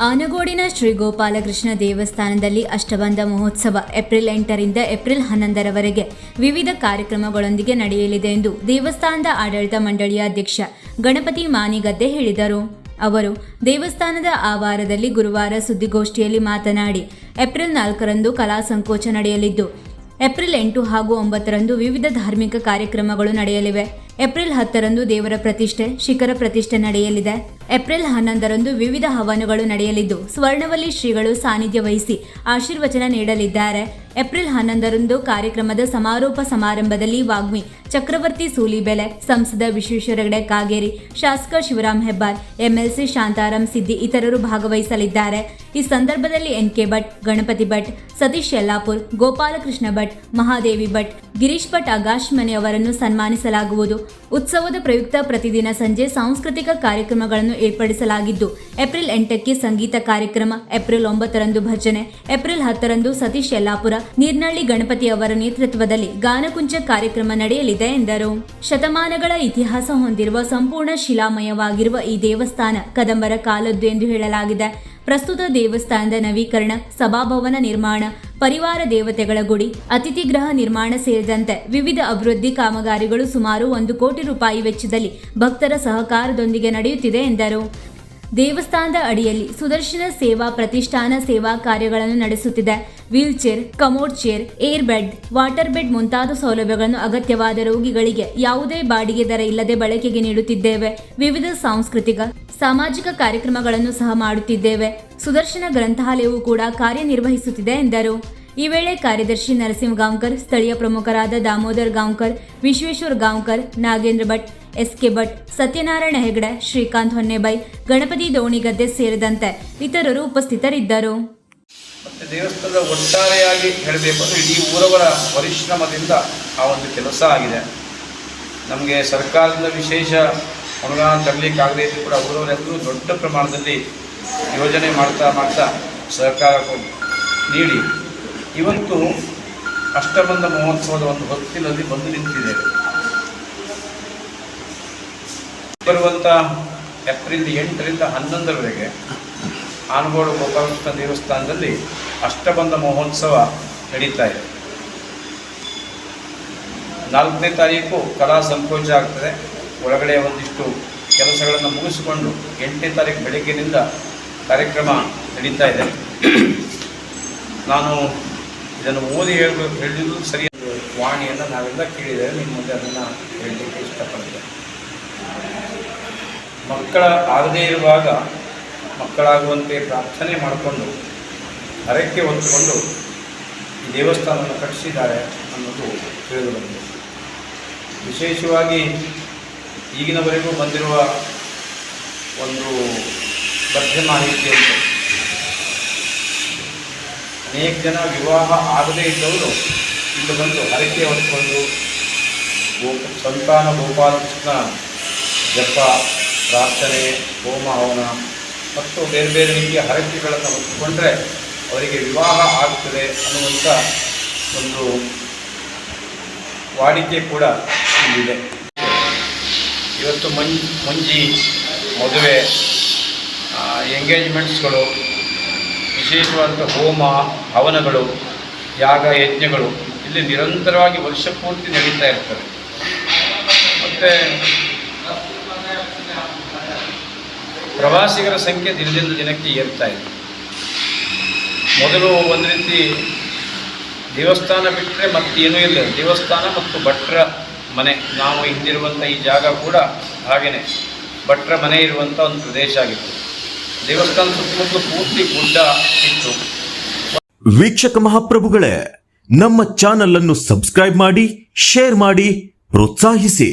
ಆನಗೋಡಿನ ಶ್ರೀ ಗೋಪಾಲಕೃಷ್ಣ ದೇವಸ್ಥಾನದಲ್ಲಿ ಅಷ್ಟಬಂಧ ಮಹೋತ್ಸವ April 8ರಿಂದ April 11ರವರೆಗೆ ವಿವಿಧ ಕಾರ್ಯಕ್ರಮಗಳೊಂದಿಗೆ ನಡೆಯಲಿದೆ ಎಂದು ದೇವಸ್ಥಾನದ ಆಡಳಿತ ಮಂಡಳಿಯ ಅಧ್ಯಕ್ಷ ಗಣಪತಿ ಮಾನಿಗದ್ದೆ ಹೇಳಿದರು. ಅವರು ದೇವಸ್ಥಾನದ ಆವಾರದಲ್ಲಿ ಗುರುವಾರ ಸುದ್ದಿಗೋಷ್ಠಿಯಲ್ಲಿ ಮಾತನಾಡಿ, ಏಪ್ರಿಲ್ 4ರಂದು ಕಲಾ ಸಂಕೋಚ ನಡೆಯಲಿದ್ದು, ಏಪ್ರಿಲ್ 8 ಹಾಗೂ 9ರಂದು ವಿವಿಧ ಧಾರ್ಮಿಕ ಕಾರ್ಯಕ್ರಮಗಳು ನಡೆಯಲಿವೆ. ಏಪ್ರಿಲ್ 10ರಂದು ದೇವರ ಪ್ರತಿಷ್ಠೆ, ಶಿಖರ ಪ್ರತಿಷ್ಠೆ ನಡೆಯಲಿದೆ. ಏಪ್ರಿಲ್ 11ರಂದು ವಿವಿಧ ಹವನಗಳು ನಡೆಯಲಿದ್ದು, ಸ್ವರ್ಣವಲ್ಲಿ ಶ್ರೀಗಳು ಸಾನ್ನಿಧ್ಯ ವಹಿಸಿ ಆಶೀರ್ವಚನ ನೀಡಲಿದ್ದಾರೆ. ಏಪ್ರಿಲ್ 11ರಂದು ಕಾರ್ಯಕ್ರಮದ ಸಮಾರೋಪ ಸಮಾರಂಭದಲ್ಲಿ ವಾಗ್ಮಿ ಚಕ್ರವರ್ತಿ ಸೂಲಿಬೆಲೆ, ಸಂಸದ ವಿಶ್ವೇಶ್ವರ ಹೆಗಡೆ ಕಾಗೇರಿ, ಶಾಸಕ ಶಿವರಾಮ್ ಹೆಬ್ಬಾರ್, ಎಂಎಲ್ಸಿ ಶಾಂತಾರಾಮ್ ಸಿದ್ದಿ ಇತರರು ಭಾಗವಹಿಸಲಿದ್ದಾರೆ. ಈ ಸಂದರ್ಭದಲ್ಲಿ ಎನ್.ಕೆ. ಭಟ್, ಗಣಪತಿ ಭಟ್, ಸತೀಶ್ ಯಲ್ಲಾಪುರ್, ಗೋಪಾಲಕೃಷ್ಣ ಭಟ್, ಮಹಾದೇವಿ ಭಟ್, ಗಿರೀಶ್ ಭಟ್ ಅಗಾಶ್ಮನೆ ಅವರನ್ನು ಸನ್ಮಾನಿಸಲಾಗುವುದು. ಉತ್ಸವದ ಪ್ರಯುಕ್ತ ಪ್ರತಿದಿನ ಸಂಜೆ ಸಾಂಸ್ಕೃತಿಕ ಕಾರ್ಯಕ್ರಮಗಳನ್ನು ಏರ್ಪಡಿಸಲಾಗಿದ್ದು, ಏಪ್ರಿಲ್ 8ಕ್ಕೆ ಸಂಗೀತ ಕಾರ್ಯಕ್ರಮ, ಏಪ್ರಿಲ್ 9ರಂದು ಭಜನೆ, ಏಪ್ರಿಲ್ 10ರಂದು ಸತೀಶ್ ಯಲ್ಲಾಪುರ, ನೀರ್ನಳ್ಳಿ ಗಣಪತಿ ಅವರ ನೇತೃತ್ವದಲ್ಲಿ ಗಾನಕುಂಚ ಕಾರ್ಯಕ್ರಮ ನಡೆಯಲಿದೆ ಎಂದರು. ಶತಮಾನಗಳ ಇತಿಹಾಸ ಹೊಂದಿರುವ ಸಂಪೂರ್ಣ ಶಿಲಾಮಯವಾಗಿರುವ ಈ ದೇವಸ್ಥಾನ ಕದಂಬರ ಕಾಲದ್ದು ಎಂದು ಹೇಳಲಾಗಿದೆ. ಪ್ರಸ್ತುತ ದೇವಸ್ಥಾನದ ನವೀಕರಣ, ಸಭಾಭವನ ನಿರ್ಮಾಣ, ಪರಿವಾರ ದೇವತೆಗಳ ಗುಡಿ, ಅತಿಥಿ ಗೃಹ ನಿರ್ಮಾಣ ಸೇರಿದಂತೆ ವಿವಿಧ ಅಭಿವೃದ್ಧಿ ಕಾಮಗಾರಿಗಳು ಸುಮಾರು 1 ಕೋಟಿ ರೂಪಾಯಿ ವೆಚ್ಚದಲ್ಲಿ ಭಕ್ತರ ಸಹಕಾರದೊಂದಿಗೆ ನಡೆಯುತ್ತಿದೆ ಎಂದರು. ದೇವಸ್ಥಾನದ ಅಡಿಯಲ್ಲಿ ಸುದರ್ಶನ ಸೇವಾ ಪ್ರತಿಷ್ಠಾನ ಸೇವಾ ಕಾರ್ಯಗಳನ್ನು ನಡೆಸುತ್ತಿದೆ. Wheel chair, commode chair, air bed, water bed ಮುಂತಾದ ಸೌಲಭ್ಯಗಳನ್ನು ಅಗತ್ಯವಾದ ರೋಗಿಗಳಿಗೆ ಯಾವುದೇ ಬಾಡಿಗೆ ದರ ಇಲ್ಲದೆ ಬಳಕೆಗೆ ನೀಡುತ್ತಿದ್ದೇವೆ. ವಿವಿಧ ಸಾಂಸ್ಕೃತಿಕ, ಸಾಮಾಜಿಕ ಕಾರ್ಯಕ್ರಮಗಳನ್ನು ಸಹ ಮಾಡುತ್ತಿದ್ದೇವೆ. ಸುದರ್ಶನ ಗ್ರಂಥಾಲಯವು ಕೂಡ ಕಾರ್ಯನಿರ್ವಹಿಸುತ್ತಿದೆ ಎಂದರು. ಈ ವೇಳೆ ಕಾರ್ಯದರ್ಶಿ ನರಸಿಂಹ ಗಾಂವ್ಕರ್, ಸ್ಥಳೀಯ ಪ್ರಮುಖರಾದ ದಾಮೋದರ್ ಗಾಂವ್ಕರ್, ವಿಶ್ವೇಶ್ವರ್ ಗಾಂವ್ಕರ್, ನಾಗೇಂದ್ರ ಭಟ್, ಎಸ್.ಕೆ. ಭಟ್, ಸತ್ಯನಾರಾಯಣ ಹೆಗಡೆ, ಶ್ರೀಕಾಂತ್ ಹೊನ್ನೆಬೈ, ಗಣಪತಿ ದೋಣಿಗದ್ದೆ ಸೇರಿದಂತೆ ಇತರರು ಉಪಸ್ಥಿತರಿದ್ದರು. ಮತ್ತು ದೇವಸ್ಥಾನದ ಒಟ್ಟಾರೆಯಾಗಿ ಹೇಳಬೇಕು ಅಂದರೆ ಇಡೀ ಊರವರ ಪರಿಶ್ರಮದಿಂದ ಆ ಒಂದು ಕೆಲಸ ಆಗಿದೆ. ನಮಗೆ ಸರ್ಕಾರದಿಂದ ವಿಶೇಷ ಅನುದಾನ ತರಲಿಕ್ಕಾಗದೇ ಇದ್ದರೂ ಕೂಡ ಊರವರೆಲ್ಲರೂ ದೊಡ್ಡ ಪ್ರಮಾಣದಲ್ಲಿ ಯೋಜನೆ ಮಾಡ್ತಾ ಸಹಕಾರ ನೀಡಿ ಇವತ್ತು ಅಷ್ಟಬಂಧ ಮಹೋತ್ಸವದ ಒಂದು ಹೊತ್ತಿನಲ್ಲಿ ಬಂದು ನಿಂತಿದೆ. ಬರುವಂಥ ಏಪ್ರಿಲ್ 8ರಿಂದ 11ರವರೆಗೆ ಆನಗೋಡು ಗೋಪಾಲಕೃಷ್ಣ ದೇವಸ್ಥಾನದಲ್ಲಿ ಅಷ್ಟಬಂಧ ಮಹೋತ್ಸವ ನಡೀತಾ ಇದೆ. 4ನೇ ತಾರೀಕು ಕಲಾ ಸಂಕೋಚ ಆಗ್ತದೆ. ಒಳಗಡೆ ಒಂದಿಷ್ಟು ಕೆಲಸಗಳನ್ನು ಮುಗಿಸಿಕೊಂಡು 8ನೇ ತಾರೀಕು ಬೆಳಗ್ಗಿನಿಂದ ಕಾರ್ಯಕ್ರಮ ನಡೀತಾ ಇದೆ. ನಾನು ಇದನ್ನು ಓದಿ ಹೇಳಿದ್ದು ಸರಿ ವಾಣಿಯನ್ನು ನಾವೆಲ್ಲ ಕೇಳಿದರೆ ನಿಮ್ಮ ಮುಂದೆ ಅದನ್ನು ಹೇಳಲಿಕ್ಕೆ ಇಷ್ಟಪಡ್ತೇನೆ. ಮಕ್ಕಳ ಆಗದೇ ಇರುವಾಗ ಮಕ್ಕಳಾಗುವಂತೆ ಪ್ರಾರ್ಥನೆ ಮಾಡಿಕೊಂಡು ಹರಕೆ ಹೊತ್ತುಕೊಂಡು ಈ ದೇವಸ್ಥಾನವನ್ನು ಕಟ್ಟಿಸಿದ್ದಾರೆ ಅನ್ನೋದು ತಿಳಿದು ಬಂದಿದೆ. ವಿಶೇಷವಾಗಿ ಈಗಿನವರೆಗೂ ಬಂದಿರುವ ಒಂದು ಬದ್ಧ ಮಾಹಿತಿಯಂತೆ ಅನೇಕ ಜನ ವಿವಾಹ ಆಗದೇ ಇದ್ದವರು ಇಲ್ಲಿ ಬಂದು ಹರಕೆ ಹೊತ್ತುಕೊಂಡು ಸಂತಾನ ಗೋಪಾಲಕೃಷ್ಣ ಜಪ, ಪ್ರಾರ್ಥನೆ, ಹೋಮ ಹವನ ಮತ್ತು ಬೇರೆ ಬೇರೆ ರೀತಿಯ ಹರಕೆಗಳನ್ನು ಹೊತ್ತುಕೊಂಡ್ರೆ ಅವರಿಗೆ ವಿವಾಹ ಆಗ್ತದೆ ಅನ್ನುವಂಥ ಒಂದು ವಾಡಿಕೆ ಕೂಡ ಇಲ್ಲಿದೆ. ಇವತ್ತು ಮುಂಜಿ ಮದುವೆ, ಎಂಗೇಜ್ಮೆಂಟ್ಸ್ಗಳು, ವಿಶೇಷವಾದಂಥ ಹೋಮ ಹವನಗಳು, ಯಾಗ ಯಜ್ಞಗಳು ಇಲ್ಲಿ ನಿರಂತರವಾಗಿ ವರ್ಷ ಪೂರ್ತಿ ನಡೀತಾ ಇರ್ತವೆ. ಮತ್ತು ಪ್ರವಾಸಿಗರ ಸಂಖ್ಯೆ ದಿನದಿಂದ ದಿನಕ್ಕೆ ಏರ್ತಾ ಇದೆ. ಮೊದಲು ಒಂದು ರೀತಿ ದೇವಸ್ಥಾನ ಬಿಟ್ಟರೆ ಮತ್ತೇನೂ ಇಲ್ಲ, ದೇವಸ್ಥಾನ ಮತ್ತು ಭಟ್ರ ಮನೆ, ನಾವು ಹಿಂದಿರುವಂಥ ಈ ಜಾಗ ಕೂಡ ಹಾಗೆಯೇ ಭಟ್ರ ಮನೆ ಇರುವಂಥ ಒಂದು ಪ್ರದೇಶ ಆಗಿತ್ತು. ದೇವಸ್ಥಾನ ಸುತ್ತಮುತ್ತಲು ಪೂರ್ತಿ ಗುಡ್ಡ ಇತ್ತು. ವೀಕ್ಷಕ ಮಹಾಪ್ರಭುಗಳೇ, ನಮ್ಮ ಚಾನಲ್ ಅನ್ನು ಸಬ್ಸ್ಕ್ರೈಬ್ ಮಾಡಿ, ಶೇರ್ ಮಾಡಿ, ಪ್ರೋತ್ಸಾಹಿಸಿ.